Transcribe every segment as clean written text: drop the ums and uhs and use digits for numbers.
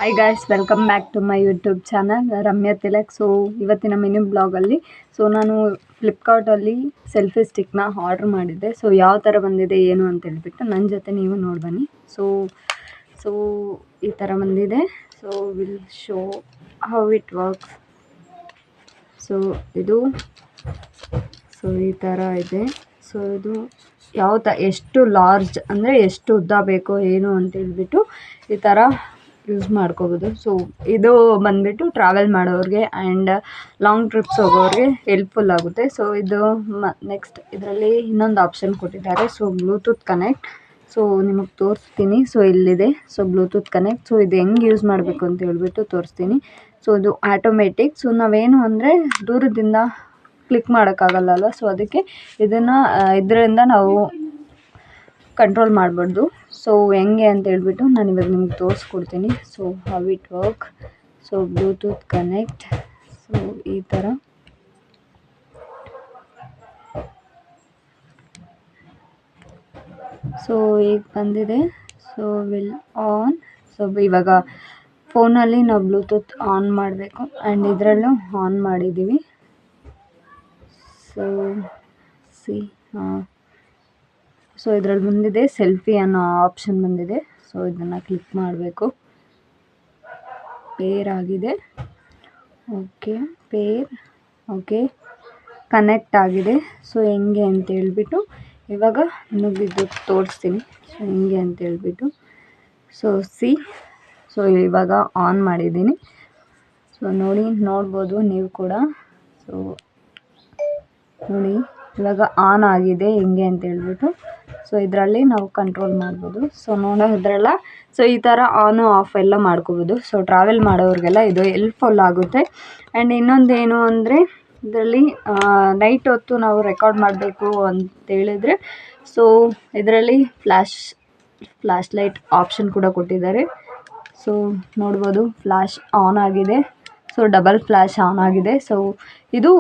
Hi guys, welcome back to my YouTube channel Ramya Tilak. So ಇವತ್ತಿನ mini ಬ್ಲಾಗಲ್ಲಿ ನಾನು ಫ್ಲಿಪ್ಕಾರ್ಟಲ್ಲಿ ಸೆಲ್ಫಿ ಸ್ಟಿಕ್ನ ಆರ್ಡ್ರ್ ಮಾಡಿದ್ದೆ. ಸೊ ಯಾವ ಥರ ಬಂದಿದೆ ಏನು ಅಂತ ಹೇಳ್ಬಿಟ್ಟು ನನ್ನ ಜೊತೆ ನೀವು ನೋಡಿ ಬನ್ನಿ. ಸೊ ಈ ಥರ ಬಂದಿದೆ. So will show how it works. So ಈ ಥರ ಇದೆ. ಸೊ ಇದು ಎಷ್ಟು ಲಾರ್ಜ್ ಅಂದರೆ ಎಷ್ಟು ಉದ್ದ ಬೇಕೋ ಏನು ಅಂತ ಹೇಳ್ಬಿಟ್ಟು ಈ ಥರ ಯೂಸ್ ಮಾಡ್ಕೋಬೋದು. ಸೊ ಇದು ಬಂದುಬಿಟ್ಟು ಟ್ರಾವೆಲ್ ಮಾಡೋರಿಗೆ ಆ್ಯಂಡ್ ಲಾಂಗ್ ಟ್ರಿಪ್ಸ್ ಹೋಗೋರಿಗೆ ಹೆಲ್ಪ್ಫುಲ್ ಆಗುತ್ತೆ. ಸೊ ಇದು ನೆಕ್ಸ್ಟ್ ಇದರಲ್ಲಿ ಇನ್ನೊಂದು ಆಪ್ಷನ್ ಕೊಟ್ಟಿದ್ದಾರೆ. So Bluetooth connect. ಸೊ ನಿಮಗೆ ತೋರಿಸ್ತೀನಿ. ಸೊ ಇಲ್ಲಿದೆ. So Bluetooth connect. ಸೊ ಇದು ಹೆಂಗೆ ಯೂಸ್ ಮಾಡಬೇಕು ಅಂತ ಹೇಳ್ಬಿಟ್ಟು ತೋರಿಸ್ತೀನಿ. ಸೊ ಇದು ಆಟೋಮೆಟಿಕ್. ಸೊ ನಾವೇನು ಅಂದರೆ ದೂರದಿಂದ ಕ್ಲಿಕ್ ಮಾಡೋಕ್ಕಾಗಲ್ಲ. ಸೊ ಅದಕ್ಕೆ ಇದರಿಂದ ನಾವು ಕಂಟ್ರೋಲ್ ಮಾಡ್ಬಾರ್ದು. ಸೊ ಹೆಂಗೆ ಅಂತ ಹೇಳ್ಬಿಟ್ಟು ನಾನು ಇವಾಗ ನಿಮ್ಗೆ ತೋರಿಸ್ಕೊಡ್ತೀನಿ. So how it work. So Bluetooth connect. So ಈ ಥರ ಸೊ ಈಗ ಬಂದಿದೆ. So will on. ಸೊ ಇವಾಗ ಫೋನಲ್ಲಿ ನಾವು ಬ್ಲೂಟೂತ್ ಆನ್ ಮಾಡಬೇಕು ಆ್ಯಂಡ್ ಇದರಲ್ಲೂ ಆನ್ ಮಾಡಿದ್ದೀವಿ. ಸೊ ಇದರಲ್ಲಿ ಬಂದಿದೆ ಸೆಲ್ಫಿ ಅನ್ನೋ ಆಪ್ಷನ್ ಬಂದಿದೆ. ಸೊ ಇದನ್ನು ಕ್ಲಿಕ್ ಮಾಡಬೇಕು. ಪೇರ್ ಆಗಿದೆ. ಓಕೆ ಕನೆಕ್ಟ್ ಆಗಿದೆ. ಸೊ ಹೆಂಗೆ ಅಂತ ಹೇಳ್ಬಿಟ್ಟು ಇವಾಗ ನಿಮಗಿದು ತೋರಿಸ್ತೀನಿ. ಸೊ ಹೆಂಗೆ ಅಂತ ಹೇಳ್ಬಿಟ್ಟು ಸೊ ಇವಾಗ ಆನ್ ಮಾಡಿದ್ದೀನಿ. ಸೊ ನೋಡ್ಬೋದು ನೀವು ಕೂಡ. ಸೊ ನೋಡಿ ಇವಾಗ ಆನ್ ಆಗಿದೆ ಹೆಂಗೆ ಅಂತ ಹೇಳ್ಬಿಟ್ಟು. ಸೊ ಇದರಲ್ಲಿ ನಾವು ಕಂಟ್ರೋಲ್ ಮಾಡ್ಬೋದು. ಸೊ ನೋಡೋದ್ರಲ್ಲ. ಸೊ ಈ ಥರ ಆನು ಆಫ್ ಎಲ್ಲ ಮಾಡ್ಕೋಬೋದು. ಸೊ ಟ್ರಾವೆಲ್ ಮಾಡೋರಿಗೆಲ್ಲ ಇದು ಹೆಲ್ಪ್ಫುಲ್ ಆಗುತ್ತೆ. ಆ್ಯಂಡ್ ಇನ್ನೊಂದೇನು ಅಂದರೆ ಇದರಲ್ಲಿ ನೈಟ್ ಹೊತ್ತು ನಾವು ರೆಕಾರ್ಡ್ ಮಾಡಬೇಕು ಅಂತೇಳಿದರೆ ಸೊ ಇದರಲ್ಲಿ ಫ್ಲ್ಯಾಶ್ ಲೈಟ್ ಆಪ್ಷನ್ ಕೂಡ ಕೊಟ್ಟಿದ್ದಾರೆ. ಸೊ ನೋಡ್ಬೋದು ಫ್ಲ್ಯಾಶ್ ಆನ್ ಆಗಿದೆ. ಸೊ ಡಬಲ್ ಫ್ಲ್ಯಾಶ್ ಆನ್ ಆಗಿದೆ. ಸೊ ಇದು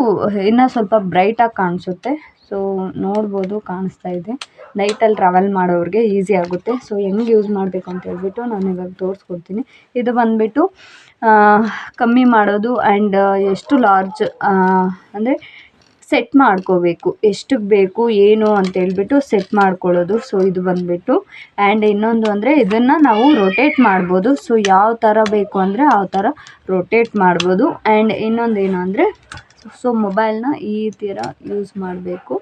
ಇನ್ನೂ ಸ್ವಲ್ಪ ಬ್ರೈಟಾಗಿ ಕಾಣಿಸುತ್ತೆ. ಸೊ ನೋಡ್ಬೋದು ಕಾಣಿಸ್ತಾ ಇದೆ. ನೈಟಲ್ಲಿ ಟ್ರಾವೆಲ್ ಮಾಡೋರಿಗೆ ಈಸಿ ಆಗುತ್ತೆ. ಸೊ ಹೆಂಗೆ ಯೂಸ್ ಮಾಡಬೇಕು ಅಂತ ಹೇಳ್ಬಿಟ್ಟು ನಾನು ಇವಾಗ ತೋರಿಸ್ಕೊಡ್ತೀನಿ. ಇದು ಬಂದುಬಿಟ್ಟು ಕಮ್ಮಿ ಮಾಡೋದು ಆ್ಯಂಡ್ ಎಷ್ಟು ಲಾರ್ಜ್ ಅಂದರೆ ಸೆಟ್ ಮಾಡ್ಕೋಬೇಕು, ಎಷ್ಟಕ್ಕೆ ಬೇಕು ಏನು ಅಂತೇಳ್ಬಿಟ್ಟು ಸೆಟ್ ಮಾಡ್ಕೊಳ್ಳೋದು. ಸೊ ಇದು ಬಂದುಬಿಟ್ಟು ಆ್ಯಂಡ್ ಇನ್ನೊಂದು ಅಂದರೆ ಇದನ್ನು ನಾವು ರೊಟೇಟ್ ಮಾಡ್ಬೋದು. ಸೊ ಯಾವ ಥರ ಬೇಕು ಅಂದರೆ ಆ ಥರ ರೊಟೇಟ್ ಮಾಡ್ಬೋದು. ಆ್ಯಂಡ್ ಇನ್ನೊಂದೇನು ಅಂದರೆ ಸೊ ಮೊಬೈಲ್ನ ಈ ಥರ ಯೂಸ್ ಮಾಡಬೇಕು.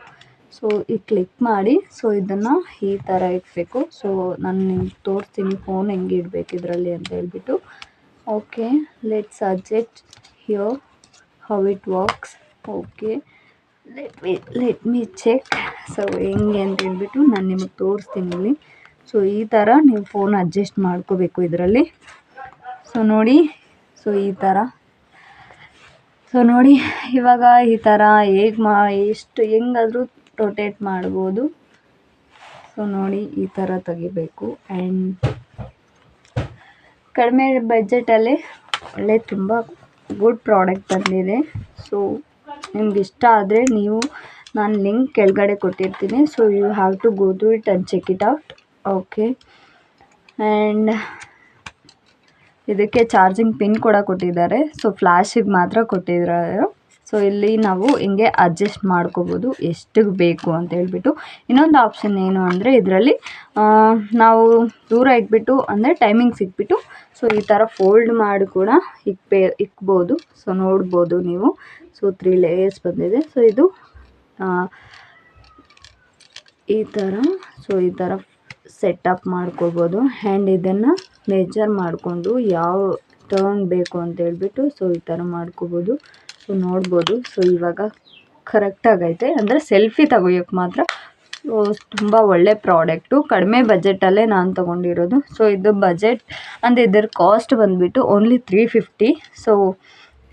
ಸೊ ಈಗ ಕ್ಲಿಕ್ ಮಾಡಿ ಸೊ ಇದನ್ನು ಈ ಥರ ಇಡಬೇಕು. ಸೊ ನಾನು ನಿಮ್ಗೆ ತೋರಿಸ್ತೀನಿ ಫೋನ್ ಹೆಂಗೆ ಇಡಬೇಕು ಇದರಲ್ಲಿ ಅಂತ ಹೇಳ್ಬಿಟ್ಟು. Okay, let's adjust here how it works. Okay, let me check. So ಹೆಂಗೆ ಅಂತ ಹೇಳ್ಬಿಟ್ಟು ನಾನು ನಿಮಗೆ ತೋರಿಸ್ತೀನಿ ಇಲ್ಲಿ. ಸೊ ಈ ಥರ ನೀವು ಫೋನ್ ಅಡ್ಜಸ್ಟ್ ಮಾಡ್ಕೋಬೇಕು ಇದರಲ್ಲಿ. ಸೊ ನೋಡಿ. ಸೊ ಈ ಥರ. ಸೊ ನೋಡಿ ಇವಾಗ ಈ ಥರ ಹೆಂಗಾದರೂ ರೊಟೇಟ್ ಮಾಡ್ಬೋದು. ಸೊ ನೋಡಿ ಈ ಥರ ತೆಗಿಬೇಕು. ಆ್ಯಂಡ್ ಕಡಿಮೆ ಬಜೆಟಲ್ಲೇ ಒಳ್ಳೆ ತುಂಬ ಗುಡ್ ಪ್ರಾಡಕ್ಟ್ ಬಂದಿದೆ. ಸೊ ನಿಮ್ಗೆ ಇಷ್ಟ ಆದರೆ ನಾನು ಲಿಂಕ್ ಕೆಳಗಡೆ ಕೊಟ್ಟಿರ್ತೀನಿ. So you have to go to it and check it out. Okay, and ಇದಕ್ಕೆ ಚಾರ್ಜಿಂಗ್ ಪಿನ್ ಕೂಡ ಕೊಟ್ಟಿದ್ದಾರೆ. ಸೊ ಫ್ಲ್ಯಾಶಿಗೆ ಮಾತ್ರ ಕೊಟ್ಟಿದ್ದಾರೆ. ಸೊ ಇಲ್ಲಿ ನಾವು ಹಿಂಗೆ ಅಡ್ಜಸ್ಟ್ ಮಾಡ್ಕೋಬೋದು ಎಷ್ಟಿಗೆ ಬೇಕು ಅಂತ ಹೇಳ್ಬಿಟ್ಟು. ಇನ್ನೊಂದು ಆಪ್ಷನ್ ಏನು ಅಂದರೆ ಇದರಲ್ಲಿ ನಾವು ದೂರ ಇಟ್ಬಿಟ್ಟು ಅಂದರೆ ಟೈಮಿಂಗ್ಸ್ ಇಟ್ಬಿಟ್ಟು ಸೊ ಈ ಥರ ಫೋಲ್ಡ್ ಮಾಡಿ ಕೂಡ ಇಕ್ಬೋದು. ಸೊ ನೋಡ್ಬೋದು ನೀವು. ಸೊ 3 ಲೇಯರ್ಸ್ ಬಂದಿದೆ. ಸೊ ಇದು ಈ ಥರ. ಸೊ ಈ ಥರ ಸೆಟಪ್ ಮಾಡ್ಕೊಳ್ಬೋದು. ಆ್ಯಂಡ್ ಇದನ್ನು ಮೆಜರ್ ಮಾಡಿಕೊಂಡು ಯಾವ ಟರ್ನ್ ಬೇಕು ಅಂತ ಹೇಳ್ಬಿಟ್ಟು ಸೊ ಈ ಥರ ಮಾಡ್ಕೋಬೋದು. ಸೊ ನೋಡ್ಬೋದು. ಸೊ ಇವಾಗ ಕರೆಕ್ಟಾಗೈತೆ ಅಂದರೆ ಸೆಲ್ಫಿ ತೆಗಿಯೋಕ್ಕೆ ಮಾತ್ರ ತುಂಬ ಒಳ್ಳೆ ಪ್ರಾಡಕ್ಟು. ಕಡಿಮೆ ಬಜೆಟಲ್ಲೇ ನಾನು ತೊಗೊಂಡಿರೋದು. ಸೊ ಇದು ಬಜೆಟ್ ಅಂದರೆ ಇದರ ಕಾಸ್ಟ್ ಬಂದುಬಿಟ್ಟು ಓನ್ಲಿ 350. ಸೊ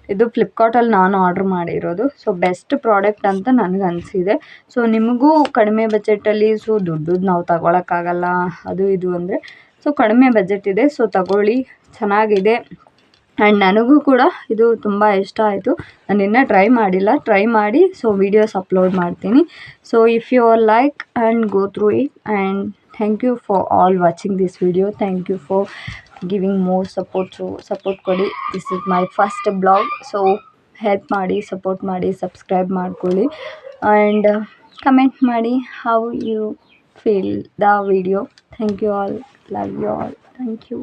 ಇದು ಫ್ಲಿಪ್ಕಾರ್ಟಲ್ಲಿ ನಾನು ಆರ್ಡ್ರ್ ಮಾಡಿರೋದು. ಸೊ ಬೆಸ್ಟ್ ಪ್ರಾಡಕ್ಟ್ ಅಂತ ನನಗೆ ಅನಿಸಿದೆ. ಸೊ ನಿಮಗೂ ಕಡಿಮೆ ಬಜೆಟಲ್ಲಿ ಸೊ ದುಡ್ಡು ನಾವು ತಗೊಳಕ್ಕಾಗಲ್ಲ ಅದು ಇದು ಅಂದರೆ ಸೊ ಕಡಿಮೆ ಬಜೆಟ್ ಇದೆ. ಸೊ ತಗೊಳ್ಳಿ, ಚೆನ್ನಾಗಿದೆ. ಆ್ಯಂಡ್ ನನಗೂ ಕೂಡ ಇದು ತುಂಬ ಇಷ್ಟ ಆಯಿತು. ನಾನು ಇನ್ನೂ ಟ್ರೈ ಮಾಡಿಲ್ಲ. ಟ್ರೈ ಮಾಡಿ ಸೊ ವೀಡಿಯೋಸ್ ಅಪ್ಲೋಡ್ ಮಾಡ್ತೀನಿ. So if you are like and go through it. And thank you for all watching this video. Thank you for giving more support. So support ಕೊಡಿ. This is my first blog. So help ಮಾಡಿ, support ಮಾಡಿ, subscribe ಮಾಡ್ಕೊಳ್ಳಿ and comment ಮಾಡಿ how you feel the video. Thank you all. Love you all. Thank you.